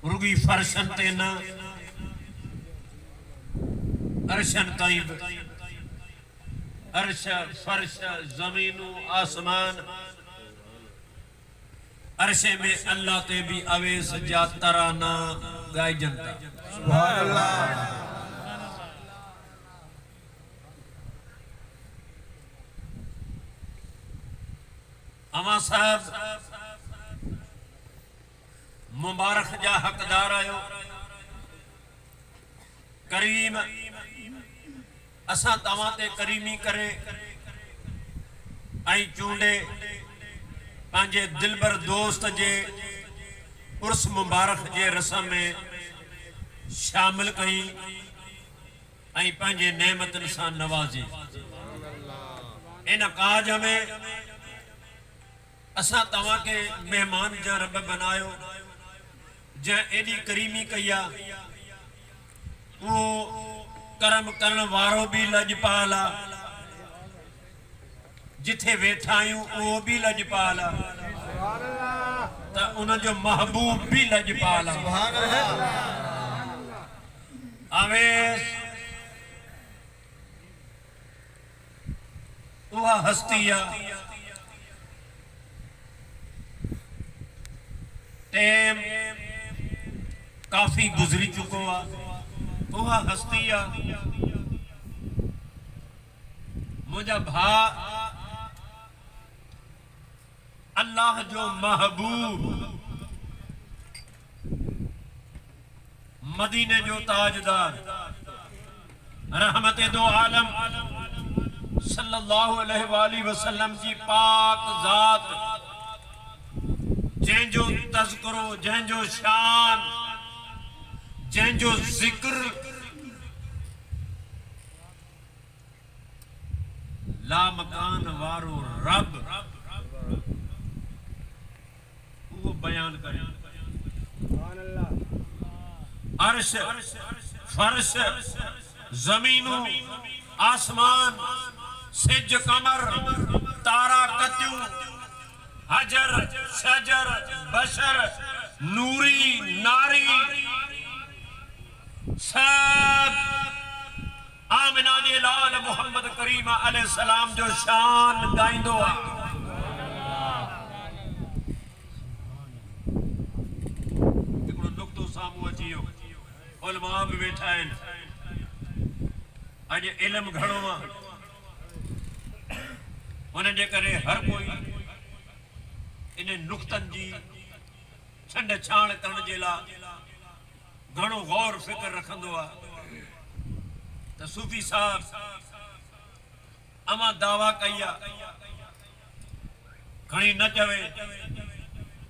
रुगी फर्शन ते न अरशन ताइब अर्श फर्श जमीनू आसमान अरशे में अल्लाह ते भी अवेस जा तराना गाय जनता सुभान अल्लाह। अमा साहब मुबारक जा हकदार आयो करीम असा तवां ते करीमी करे आई चूंडे पांजे दिलबर दोस्त जे उर्स मुबारक जे रस्म में शामिल कई आई पांजे नेमतन सां नवाजी इन काज में असा तवां के मेहमान जा रब बनायो जै एडी करीमी कया वो करम करण वारो भी लजपाला जिथे वेठा आयूं वो भी लजपाला त उन जो महबूब भी लजपाला अवेस वह हस्तिया टेम काफी गुजरी चुको आ वह हस्तिया मुझा भा अल्लाह जो महबूब मदीने जो ताजदार रहमत दो आलम सल्लल्लाहु अलैहि वसल्लम जी पाक जात जंहिंजो तज़किरो जंहिंजो शान जंहिंजो जिक्र ला मकान वारो रब वो बयान करे अर्श फर्श जमीनों आसमान सिज कमर तारा कत्यू हजर शजर बशर नूरी नारी सब आमिना जे लाल मोहम्मद करीम अलैहि सलाम जो शान गाइंदो आ। हिकिड़ो नुक्तो साम्हूं अची वियो उलमा बि वेठा आहिनि अॼु इल्मु घणो आहे हुन जे करे हर कोई इन नुक्तनि जी छंड छाण करण जे लाइ घणो गौर फिक्र रखंदो आहे त सूफी साहब अमा दावा कई आहे घणी न चवे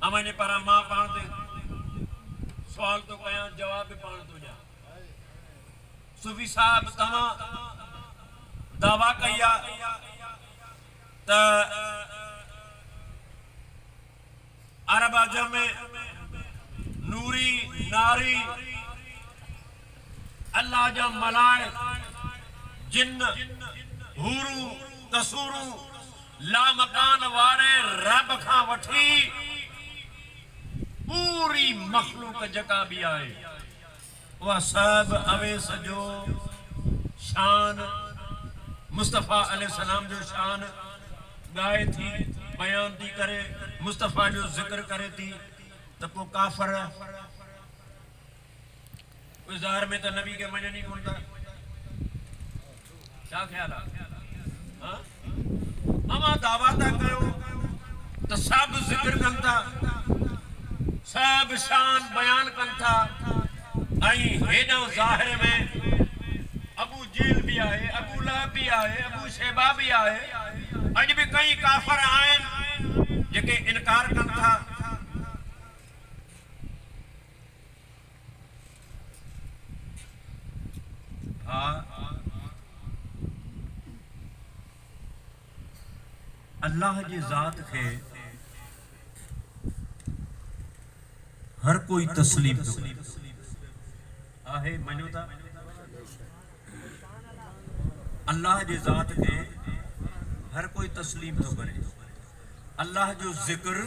अमा जे पारां मां पाण ते सवाल तो कयां जवाब भी पाण तो ॾियां सूफी साहब तव्हां दावा कई आहे त अरब अजम में नूरी नारी अल्लाह जा मलाइक जिन्न हूरू कसूरू लामकान वारे रब खां वठी पूरी मखलूक जका भी आए वह सब अवेस जो शान मुस्तफ़ा अलैहि सलाम जो शान गाए थी बयान थी करे मुस्तफ़ा जो जिक्र करे थी तो को काफर ज़ाहिर में तो नबी के मञनी कोन था क्या ख्याल है अमा दावा था कयो तो सब जिक्र कन था सब शान बयान कन था आई हेडो ज़ाहिर में अबू जेल भी आए अबू लहब भी आए अबू शेबा भी आए अज भी कई काफर आए जेके इनकार कन था अल्लाह जी जात के हर कोई तस्लीम आहे मनो था अल्लाह जी जात के हर कोई तस्लीम तो करे अल्लाह जो जिक्र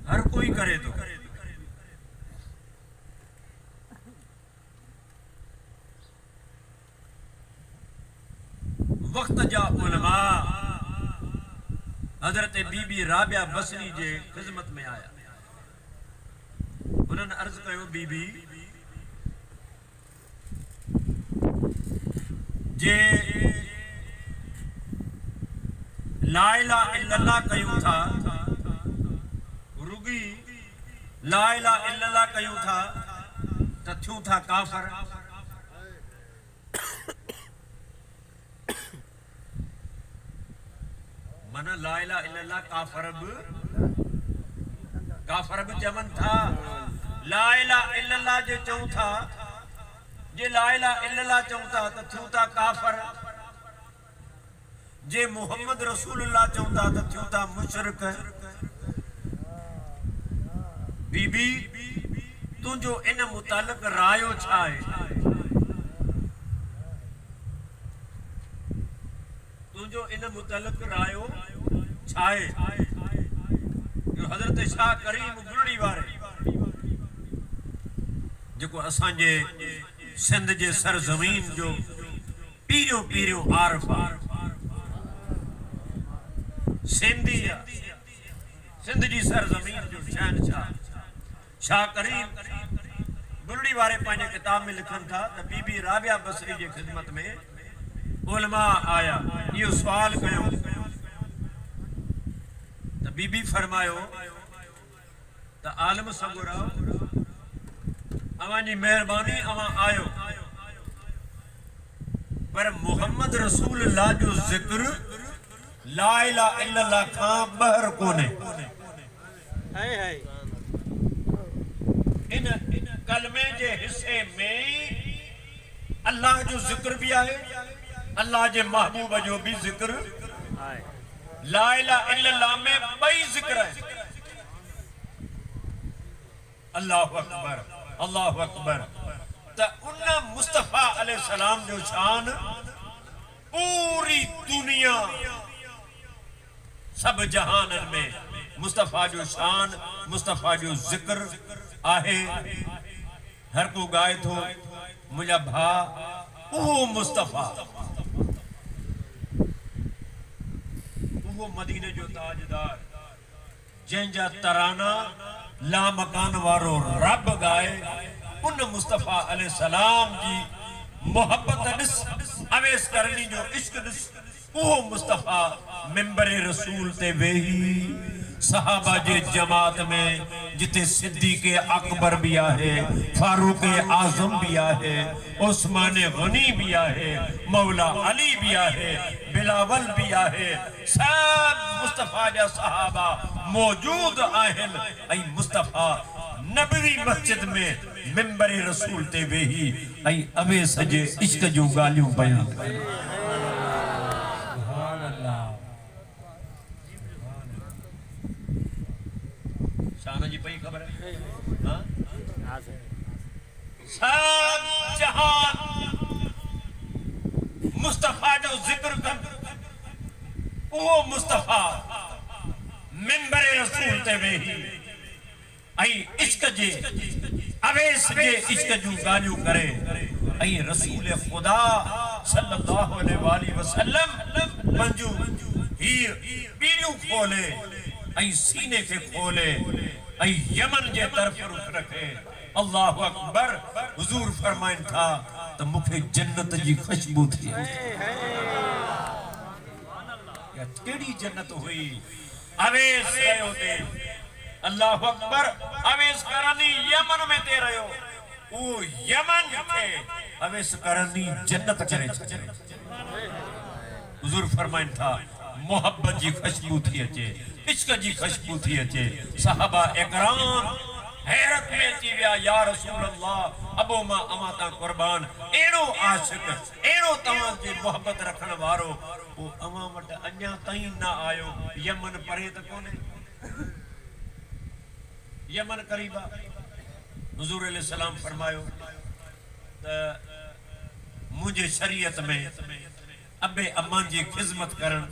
हर कोई करे तो वक्त जा उलमा हजरत बीबी राबिया बसरी जे खिदमत में आया। उन्होंने अर्ज कयो, बीबी जे ला इलाहा इल्लल्लाह कयूं था, रुगी ला इलाहा इल्लल्लाह कयूं था त थियूं था काफर। मन ला इलाहा इल्लल्लाह काफर भी चवन था। ला इलाहा इल्लल्लाह जे चऊं था, जे ला इलाहा इल्लल्लाह चऊं था त थियूं था काफर। जे मोहम्मद रसूलुल्लाह चऊं था त थियूं था मुशरिक। बीबी तुंहिंजो इन मुतालिक़ रायो छा आहे? तुंहिंजो इन मुतालिक़ रायो छा आहे? हज़रत शाह करीम गुरड़ी वारे जेको असांजे सिंध जे सरज़मीन जो पीरियों पीरियों आरिफ आहे, सिंधी आहे, सिंध जी सरज़मीन जो शहनशाह शाह करीम गुरड़ी वारे पंहिंजे किताब में लिखनि था त बीबी राबिया बसरी जे ख़िदमत में उलमा आया, इहो सुवाल कयो त बीबी फरमायो त आलम सगुर अवां जी मेहरबानी अवां आयो, पर मोहम्मद रसूलुल्लाह जो जिक्र ला इलाहा इल्लल्लाह खां ॿाहिरि कोन्हे। इन कलमे जे हिस्से में अल्लाह जो जिक्र भी आहे, अल्लाह जे महबूब जो भी जिक्र। ला इलाहा इल्लल्लाह में बई जिक्र है। अल्लाहु अकबर, अल्लाहु अकबर। त उन मुस्तफा अलैहि सलाम जो शान पूरी दुनिया सब जहानन में मुस्तफा जो शान, मुस्तफा जो जिक्र आहे। हर को गाए थो मुझा भा वो मुस्तफा, वो मदीने जो ताजदार जंहिंजा तराना ला मकान वारो रब गाए। उन मुस्तफा अलैहि सलाम जी मोहब्बत ॾिस, अवेस करनी जो इश्क ॾिस। वो मुस्तफा मिंबर रसूल ते वेही सहाबा जे जमात में जिते सिद्दीक़ अकबर भी आहे, फारूक आजम भी आहे, उस्मान गनी भी आहे, मौला अली भी आहे, बिलावल भी आहे, सब मुस्तफा जा सहाबा मौजूद आहिन। ऐं मुस्तफा नबवी मस्जिद में मिंबर रसूल ते वेही ऐं अवेस जे इश्क जूं ॻाल्हियूं बयान कयूं। शान जी पई खबर है? हाँ? सब जहान मुस्तफा जो जिक्र कर, वो मुस्तफा मिंबर रसूल ते वेही ऐं इश्क जे अवेस जे इश्क जूं ॻाल्हियूं करे ऐं रसूल खुदा सल्लल्लाहु अलैहि वसल्लम पंहिंजूं हीअ पीढ़ियूं खोले ऐं सीने खे खोले ऐं यमन जे तरफ़ रुख रखे। अल्लाहु अकबर। हुजूर फरमाइन था त मूंखे जन्नत जी खुशबू थी। कहिड़ी जन्नत हुई? अवेस रहियो ते। अल्लाहु अकबर। अवेस करनी यमन में ते रहियो, वो यमन खे अवेस करनी जन्नत करे छॾे। हुजूर फरमाइन था मोहब्बत जी खुशबू थी अचे, इश्क जी खुशबू थी अचे। सहाबा इकराम हैरत में अची विया, या रसूल अल्लाह, अबो मां अमा ता कुर्बान, एड़ो आशिक, एड़ो तव्हां जे मोहब्बत रखण वारो वो अमा वट अञा ताईं न आयो। यमन परे त कोने, यमन करीबा। हुजूर अलैहि सलाम फरमायो त मुझे शरीयत में अबे अम्मा जी खिदमत करण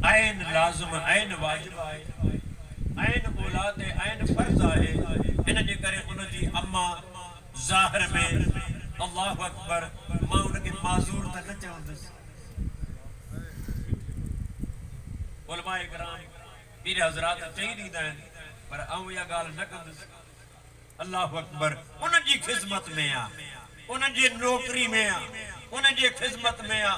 आइन लाज़िम, आइन वाजिब आहे, आइन औलाद है, आइन फर्ज आहे। इन जे करे उन जी अम्मा ज़ाहिर में अल्लाहु अकबर मां उन खे माज़ूर त न चवंदसि, उलमाए कराम पीर हज़रात चई ॾींदा आहिनि पर आऊं इहा ॻाल्हि न कंदुसि। अल्लाहु अकबर उन जी ख़िदमत में आ, उन जी नौकरी में आ, उन जी ख़िदमत में आ,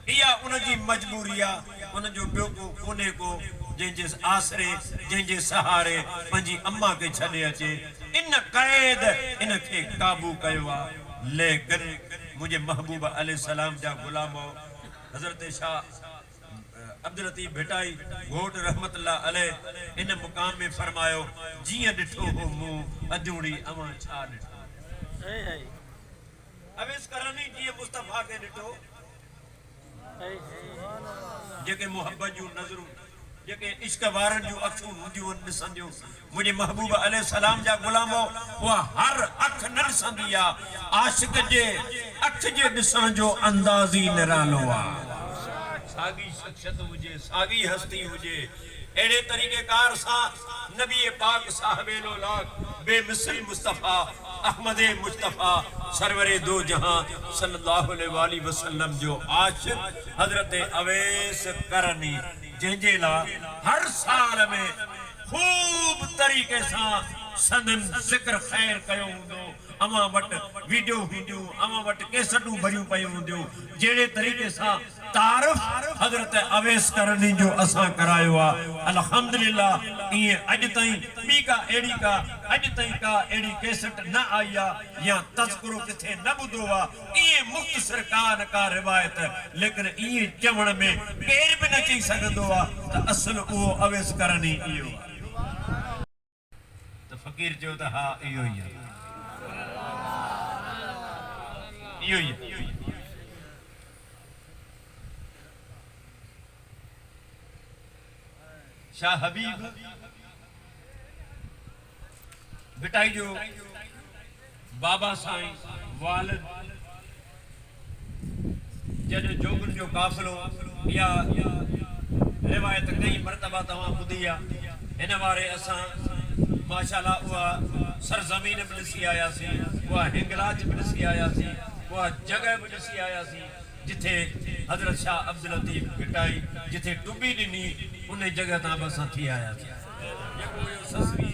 इहा उन जी मजबूरी आ, उन जो ॿियो को कोन्हे को जंहिंजे आसरे जंहिंजे सहारे पंहिंजी अम्मा खे छॾे अचे। इन क़ैद इन खे क़ाबू कयो आहे। लेकिन मुंहिंजे महबूब अलैहिस्सलाम जा ग़ुलाम हज़रत शाह अब्दुल लतीफ़ भिटाई घोट रहमतुल्लाह अलैह इन मुकाम में फरमायो जियां ॾिठो हो मूं अजूड़ी अवां छा ॾिठो। अवेस करानी जियां मुस्तफ़ा खे ॾिठो, जेके मोहब्बत जूं नज़रूं जेके इश्क वारनि जूं अखियूं हूंदियूं ॾिसंदियूं मुंहिंजे महबूब अलैहिस्सलाम जा ग़ुलाम उहा हर अख न ॾिसंदी आहे। आशिक़ जे अख जे ॾिसण जो अंदाज़ ई निरालो आहे। सागी शख्सियत हुजे, सागी हस्ती हुजे, अहिड़े तरीक़ेकार सां नबी पाक साहिब औलाद बेमिसल मुस्तफ़ा अहमद मुस्तफ़ा सरवरे दो जहां सल्लल्लाहु अलैहि वसल्लम जो आशिक़ हज़रत अवैस करनी जंहिंजे लाइ हर साल में खूब तरीक़े सां संदन ज़िक्र ख़ैर कयो हूंदो। अवां वटि वीडियो हूंदियूं, अवां वटि केसटूं भरियूं पयूं हूंदियूं, जहिड़े तरीक़े सां तारीफ़ हज़रत अवैस करनी जो असां करायो आहे। अल्हम्दुलिल्लाह ईअं अॼु ताईं ॿी का अहिड़ी केसट न आई आहे या तज़किरो किथे न ॿुधो आहे। ईअं मुख़्तसर का रिवायत, लेकिन ईअं चवण में केर बि न चई सघंदो आहे त असुल उहो अवैस करनी इहो आहे। त फ़क़ीर चयो त हा इहो ई आहे, इहो ई आहे। शाह हबीब भिटाई जो बाबा साईं वालिद जॾहिं जोगुनि जो काफ़िलो या रिवायत कई मरतबा तव्हां ॿुधी आहे। हिन वारे असां माशाअल्लाह उहा सरज़मीन बि ॾिसी आयासीं, उहा हिंगलाज बि ॾिसी आयासीं, उहा जॻह बि ॾिसी आयासीं जिथे हज़रत शाह अब्दुल लतीफ़ भिटाई जिथे टुॿी ॾिनी उन जॻह तां बि असां थी आयासीं। जेको इहो ससवी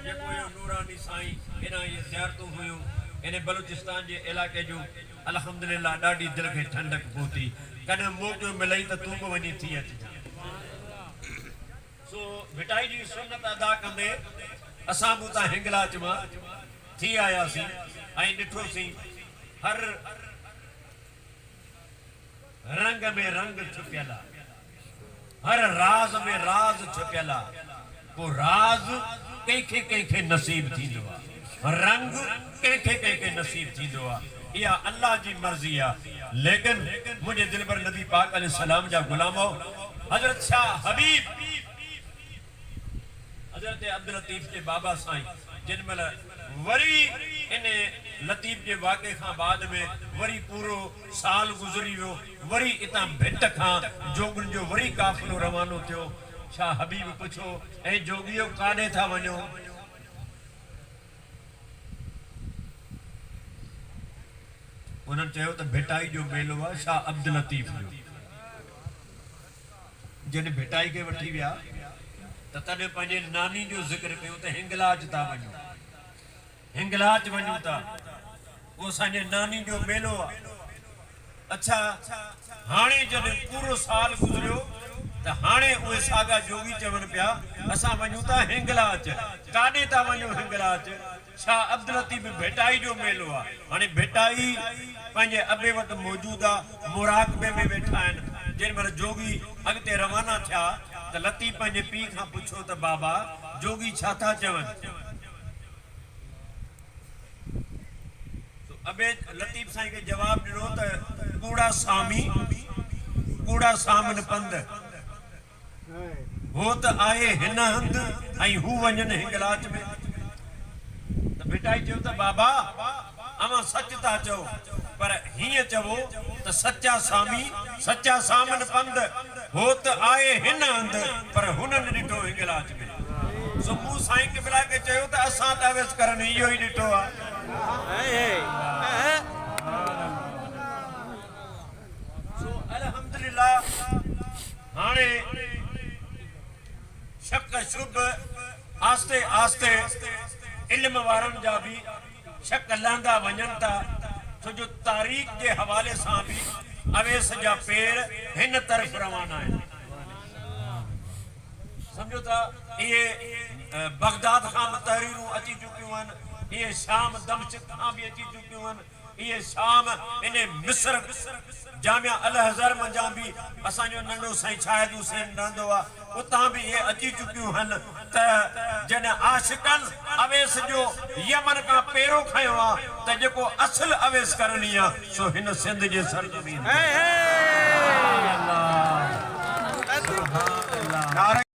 जेको इहो नूरानी साईं इन इहे ज़ियारतूं हुयूं इन बलूचिस्तान जे इलाइक़े जूं अल्हम्दुलिल्लाह ॾाढी दिलि खे ठंडक पहुती। कॾहिं मौक़ो मिलई त तूं बि वञी थी अचिजांइ। सो भिटाई जी सुन्नत अदा कंदे असां बि उतां हिंगलाज मां थी आयासीं ऐं ॾिठोसीं हर रंग में रंग छुपियल आहे, हर राज में राज छुपियल आहे। को राज कंहिंखे कंहिंखे नसीब थींदो आहे, रंग कंहिंखे कंहिंखे नसीब थींदो आहे। इहा अल्लाह जी मर्ज़ी आहे। लेकिन मुंहिंजे दिलबर नबी पाक अलैहिस्सलाम जा ग़ुलामो हज़रत शाह हबीब हज़रत अब्दुल लतीफ़ के बाबा साईं जिन महिल वरी इन लतीफ़ के वाक़े खां बाद में वरी पूरो साल गुज़री वियो, वरी इतां भिट खां जोगुनि जो वरी काफ़िलो रवानो थियो। शाह हबीब पुछो ऐं जोगियो काॾे था वञो? उन्हनि चयो त भिटाई जो मेलो आहे शाह अब्दुल लतीफ़ जो। जॾहिं भिटाई खे वठी विया त तॾहिं पंहिंजे नानी जो ज़िक्र कयो त हिंगलाज था वञूं, हिंगलाज वञूं था, उहो असांजे नानी जो मेलो आहे। अच्छा हाणे जॾहिं पूरो साल गुज़रियो त हाणे उहे सागा जोगी चवनि पिया असां वञूं था हिंगलाज। काॾे था वञूं हिंगलाज? शाह अब्दुल लतीफ़ भिटाई जो मेलो आहे। हाणे भिटाई पंहिंजे अबे वटि मौजूद आहे, मुराक़बे में वेठा आहिनि। जिन महिल जोगी अॻिते रवाना थिया त लतीफ़ पंहिंजे पीउ खां पुछो त बाबा जोगी छा था चवनि? अबे लतीफ़ साईं खे जवाब ॾिनो त कूड़ा सामी कूड़ा सामन पंध हो त आहे हिन हंधि ऐं हू वञनि हिंगलाज में। त भिटाई चयो त बाबा अवां सच था चओ, पर हीअं चवो त सच्चा सामी सच्चा सामन पंध हो त आहे हिन हंधि पर हुननि ॾिठो हिंगलाज में। सो मूं साईं क़िबला खे चयो त असां त अवैस करनि इहो ई ॾिठो आहे। सो अल्हम्दुलिल्लाह हाणे शक शुभ आस्ते आस्ते इल्म वारन जा भी शक लहंदा वञनि था छो जो तारीख़ के हवाले सां भी अवेस जा पेर हिन तरफ़ रवाना आहिनि समझो था ये बगदाद खां तहरीरूं अची चुकियूं आहिनि ये शाम दमश्क खां भी अची चुकियूं आहिनि ये शाम इन मिस्र जामिया अल अज़हर मंझां भी असांजो नंढो साईं शाहिद हुसैन रहंदो आहे उतां भी ये अची चुकियूं आहिनि त जॾहिं आशिकनि अवेस जो यमन खां पेरो खयो आहे त जेको असुल अवेस करणी आहे सो हिन सिंध जे सरज़मीन